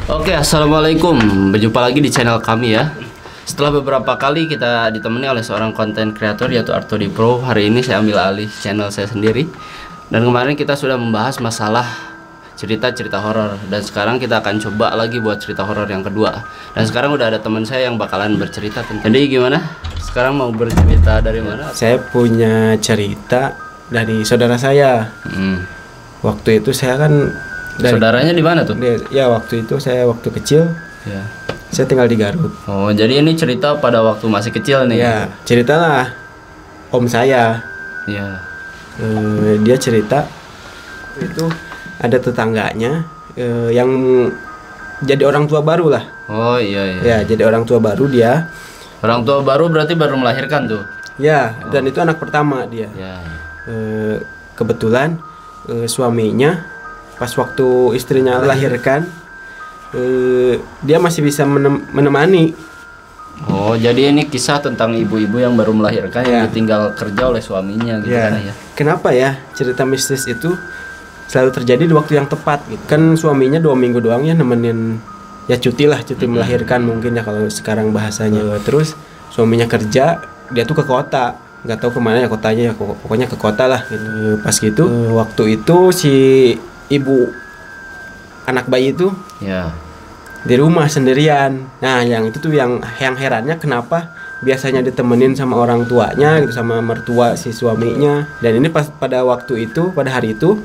Oke, assalamualaikum. Berjumpa lagi di channel kami ya. Setelah beberapa kali kita ditemani oleh seorang konten kreator yaitu Artodi Pro, hari ini saya ambil alih channel saya sendiri. Dan kemarin kita sudah membahas masalah cerita-cerita horor, dan sekarang kita akan coba lagi buat cerita horor yang kedua. Dan sekarang udah ada teman saya yang bakalan bercerita tentang. Jadi gimana? Sekarang mau bercerita dari mana? Saya punya cerita dari saudara saya. Waktu itu saya kan Saudaranya di mana tuh? Ya waktu itu saya waktu kecil. Ya. Saya tinggal di Garut. Oh, jadi ini cerita pada waktu masih kecil nih. Ya, ceritalah om saya. Ya. Dia cerita itu ada tetangganya yang jadi orang tua baru lah. Oh iya. Ya, jadi orang tua baru dia. Orang tua baru berarti baru melahirkan tuh. Ya, dan itu anak pertama dia. Ya. Kebetulan suaminya pas waktu istrinya melahirkan, dia masih bisa menemani. Oh, jadi ini kisah tentang ibu-ibu yang baru melahirkan yang Ya. ditinggal kerja oleh suaminya gitu Ya. kan ya. Kenapa ya cerita mistis itu selalu terjadi di waktu yang tepat gitu. Kan suaminya 2 minggu doang ya nemenin, ya cuti melahirkan mungkin ya kalau sekarang bahasanya. Terus suaminya kerja, dia tuh ke kota, nggak tahu kemana ya kotanya ya, pokoknya ke kota lah gitu. Pas gitu waktu itu si ibu anak bayi itu Ya. di rumah sendirian. Nah, yang itu tuh yang herannya kenapa biasanya ditemenin sama orang tuanya gitu, sama mertua si suaminya. Dan ini pas pada waktu itu, pada hari itu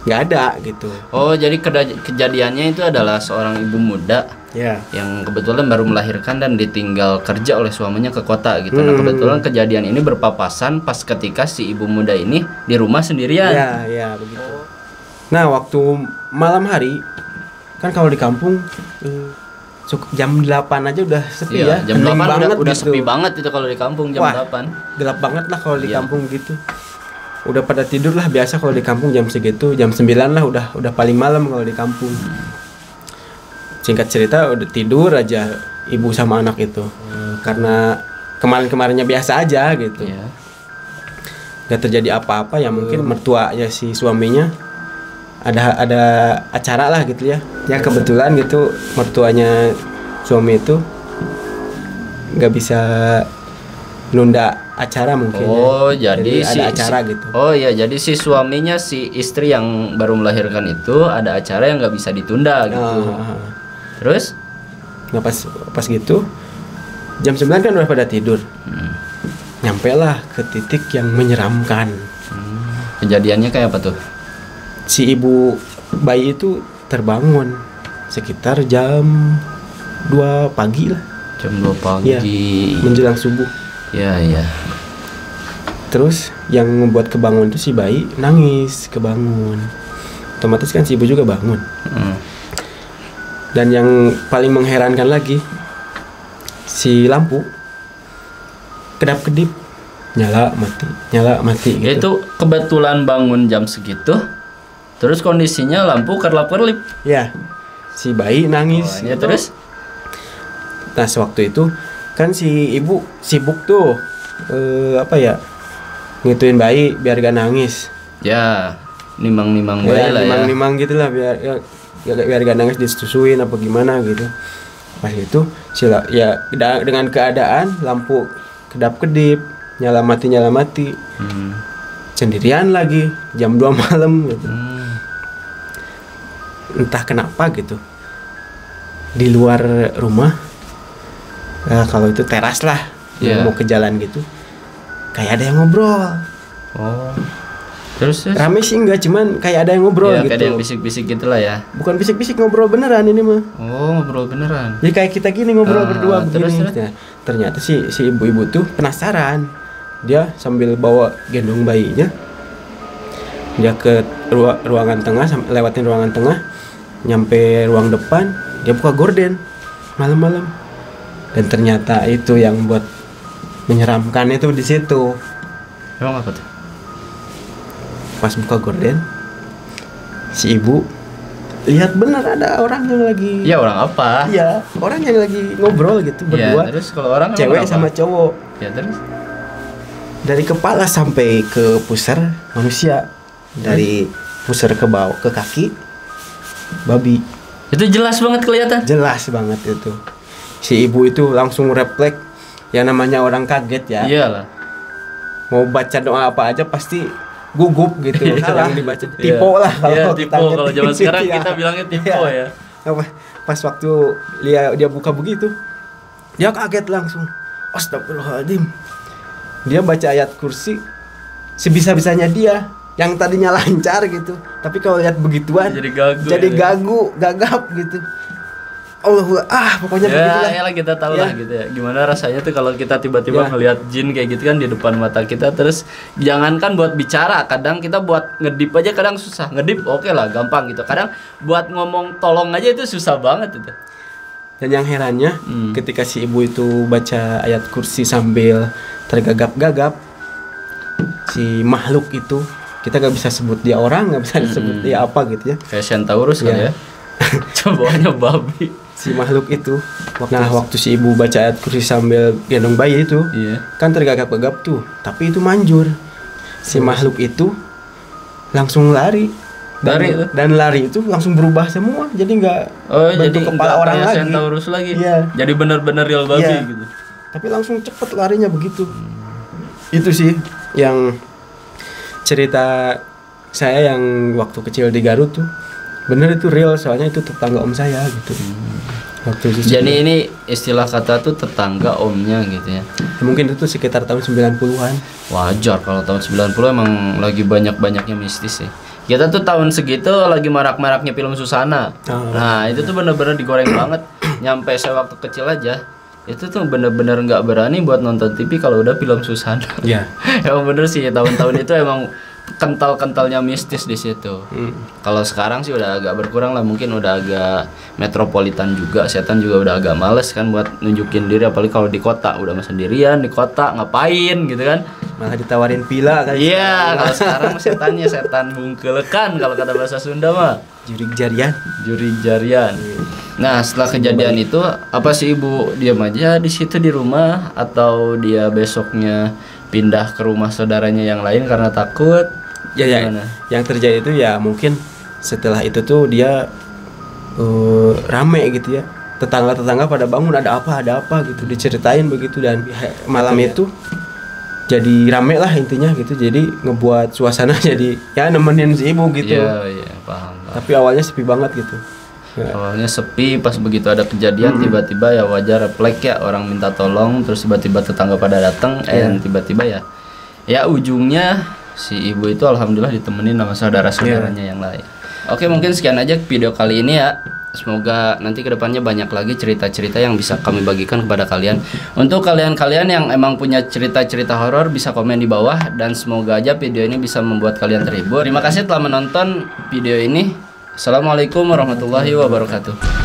nggak ada gitu. Oh, jadi kejadiannya itu adalah seorang ibu muda Ya. yang kebetulan baru melahirkan dan ditinggal kerja oleh suaminya ke kota gitu. Nah, kebetulan kejadian ini berpapasan pas ketika si ibu muda ini di rumah sendirian. Ya begitu. Nah, waktu malam hari kan kalau di kampung jam 8 aja udah sepi ya. Jam Hening 8 udah gitu. sepi banget itu kalau di kampung jam Wah, 8. Gelap banget lah kalau di Iya. kampung gitu. Udah pada tidur lah, biasa kalau di kampung jam segitu, jam 9 lah udah paling malam kalau di kampung. Singkat cerita udah tidur aja ibu sama anak itu. Karena kemarin-kemarinnya biasa aja gitu. Ya. Gak terjadi apa-apa ya, mungkin mertuanya si suaminya ada acara lah gitu ya. Ya kebetulan gitu mertuanya suami itu nggak bisa nunda acara mungkin. Oh, ya. jadi ada acara gitu. Oh iya, jadi si suaminya si istri yang baru melahirkan itu ada acara yang nggak bisa ditunda gitu. Terus? Nah pas gitu jam 9 kan udah pada tidur. Nyampe lah ke titik yang menyeramkan. Kejadiannya kayak apa tuh? Si ibu bayi itu terbangun sekitar jam 2 pagi lah. Jam 2 pagi. Ya, menjelang subuh. Ya. Terus yang membuat kebangun itu si bayi nangis kebangun. Otomatis kan si ibu juga bangun. Dan yang paling mengherankan lagi, si lampu kedap-kedip, nyala mati gitu. Itu kebetulan bangun jam segitu. Terus kondisinya lampu kerlap-kerlip. Ya, si bayi nangis. Ya terus? Nah, sewaktu itu kan si ibu sibuk tuh ngituin bayi biar gak nangis. Ya, nimang-nimang bayi lah ya. Nimang gitulah biar gak nangis, disusuin apa gimana gitu. Pas itu dengan keadaan lampu kedap-kedip, nyala mati. Sendirian lagi jam 2 malam gitu. Entah kenapa gitu. Di luar rumah, kalau itu teras lah, mau ke jalan gitu, kayak ada yang ngobrol. Oh. Terus? Rame sih enggak, cuman kayak ada yang ngobrol gitu. Kayak ada yang bisik-bisik gitulah ya. Bukan bisik-bisik, ngobrol beneran ini mah. Oh, ngobrol beneran. Jadi kayak kita gini ngobrol berdua begini. Terus? Nah, ternyata si ibu-ibu tuh penasaran. Dia sambil bawa gendong bayinya, dia ke ruangan tengah, lewatin ruangan tengah, nyampe ruang depan, dia buka gorden malam-malam. Dan ternyata itu yang buat menyeramkan itu di situ. Emang apa tuh? Pas buka gorden, si ibu lihat bener ada orang yang lagi. Ya, orang apa? Iya, orang yang lagi ngobrol gitu berdua. Ya, terus kalau orang cewek apa? sama cowok. Ya, terus? Dari kepala sampai ke pusar manusia, dari pusar ke bawah ke kaki babi. Itu jelas banget kelihatan. Jelas banget itu. Si ibu itu langsung refleks, ya namanya orang kaget ya. Iyalah. Mau baca doa apa aja pasti gugup gitu. Salah dibaca. Iya. Tipe lah Iya, kalau tipe. kita Kalau zaman sekarang Iya. kita bilangnya tipe Iya. ya. Pas waktu dia buka begitu, dia kaget langsung. Astagfirullahaladzim. Dia baca ayat kursi sebisa-bisanya dia, yang tadinya lancar gitu, tapi kalau lihat begituan Jadi gagu. jadi ya. gagap gitu. Pokoknya begitulah. Ya lah kita tahu lah Ya. gitu ya. Gimana rasanya tuh kalau kita tiba-tiba Ya. ngelihat jin kayak gitu kan di depan mata kita, terus jangankan buat bicara, kadang kita buat ngedip aja kadang susah. Ngedip oke lah gampang gitu. Kadang buat ngomong tolong aja itu susah banget itu. Dan yang herannya, ketika si ibu itu baca ayat kursi sambil tergagap-gagap, si makhluk itu, kita nggak bisa sebut dia orang, nggak bisa disebut dia apa gitu ya. Kayak Centaurus kan Iya. ya. Cobanya babi. Si makhluk itu, waktu si ibu baca ayat kursi sambil gendong bayi itu, Iya. kan tergagap-gagap tuh, tapi itu manjur. Si makhluk itu langsung lari. Dan lari itu langsung berubah semua, jadi nggak bentuk kepala nggak orang kayak lagi. Centaurus lagi. Iya. Jadi bener-bener real babi Iya. gitu. Tapi langsung cepet larinya begitu. Itu sih yang cerita saya yang waktu kecil di Garut tuh. Bener itu real, soalnya itu tetangga om saya gitu. Waktu itu Jadi ini istilah kata tuh tetangga omnya gitu ya. mungkin itu sekitar tahun 90-an. Wajar kalau tahun 90 emang lagi banyak-banyaknya mistis sih. Kita tuh tahun segitu lagi marak-maraknya film Susana. Oh. Nah, itu tuh bener-bener digoreng banget. Nyampe saya waktu kecil aja, itu tuh bener-bener nggak berani buat nonton TV kalau udah film Susana. Iya. Emang bener sih, tahun-tahun itu emang kental-kentalnya mistis di situ. Kalau sekarang sih udah agak berkurang lah, mungkin udah agak metropolitan juga. Setan juga udah agak males kan buat nunjukin diri, apalagi kalau di kota udah sendirian di kota ngapain gitu kan. Malah ditawarin pila kali. Iya, kalau sekarang setannya setan bungkelekan kalau kata bahasa Sunda mah. Jurig jarian. Juri jarian. Nah, setelah kejadian itu apa sih ibu diam aja di situ di rumah atau dia besoknya pindah ke rumah saudaranya yang lain karena takut? Ya, Gimana? yang terjadi itu ya mungkin setelah itu tuh dia rame gitu ya. Tetangga-tetangga pada bangun, ada apa gitu, diceritain begitu, dan malam itu jadi rame lah intinya gitu. Jadi ngebuat suasana jadi ya nemenin si ibu gitu. Iya, paham. Tapi awalnya sepi banget gitu. Awalnya sepi, pas begitu ada kejadian tiba-tiba ya wajar refleks ya, orang minta tolong terus tiba-tiba tetangga pada datang tiba-tiba ya ujungnya si ibu itu alhamdulillah ditemenin sama saudara-saudaranya yang lain. Oke, mungkin sekian aja video kali ini ya. Semoga nanti kedepannya banyak lagi cerita-cerita yang bisa kami bagikan kepada kalian. Untuk kalian-kalian yang emang punya cerita-cerita horor bisa komen di bawah, dan semoga aja video ini bisa membuat kalian terhibur. Terima kasih telah menonton video ini. Assalamualaikum warahmatullahi wabarakatuh.